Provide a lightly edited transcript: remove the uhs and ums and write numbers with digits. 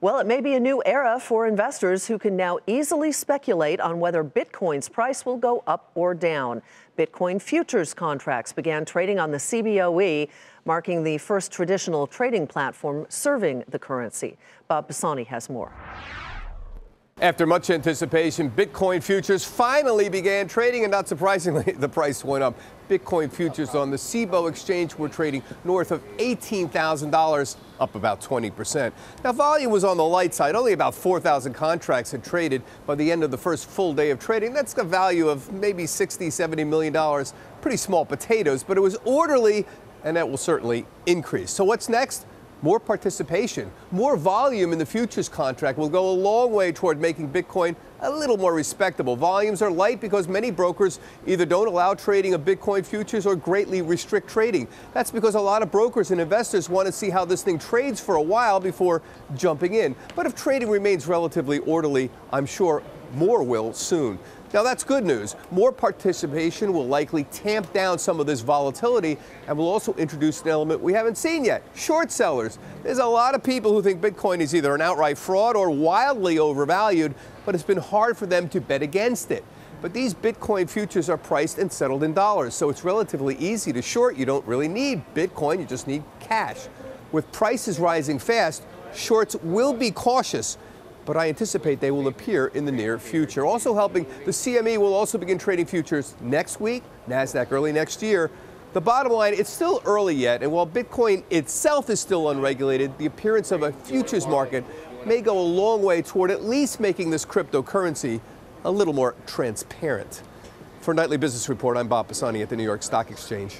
Well, it may be a new era for investors who can now easily speculate on whether Bitcoin's price will go up or down. Bitcoin futures contracts began trading on the CBOE, marking the first traditional trading platform serving the currency. Bob Pisani has more. After much anticipation, Bitcoin futures finally began trading, and not surprisingly, the price went up. Bitcoin futures on the CBOE exchange were trading north of $18,000, up about 20%. Now, volume was on the light side. Only about 4,000 contracts had traded by the end of the first full day of trading. That's a value of maybe $60–70 million. Pretty small potatoes, but it was orderly, and that will certainly increase. So what's next? More participation, more volume in the futures contract will go a long way toward making Bitcoin a little more respectable. Volumes are light because many brokers either don't allow trading of Bitcoin futures or greatly restrict trading. That's because a lot of brokers and investors want to see how this thing trades for a while before jumping in. But if trading remains relatively orderly, I'm sure more will soon. Now, that's good news. More participation will likely tamp down some of this volatility and will also introduce an element we haven't seen yet: short sellers. There's a lot of people who think Bitcoin is either an outright fraud or wildly overvalued, but it's been hard for them to bet against it. But these Bitcoin futures are priced and settled in dollars, so it's relatively easy to short. You don't really need Bitcoin, you just need cash. With prices rising fast, shorts will be cautious, but I anticipate they will appear in the near future. Also helping, the CME will also begin trading futures next week, NASDAQ early next year. The bottom line, it's still early yet, and while Bitcoin itself is still unregulated, the appearance of a futures market may go a long way toward at least making this cryptocurrency a little more transparent. For Nightly Business Report, I'm Bob Pisani at the New York Stock Exchange.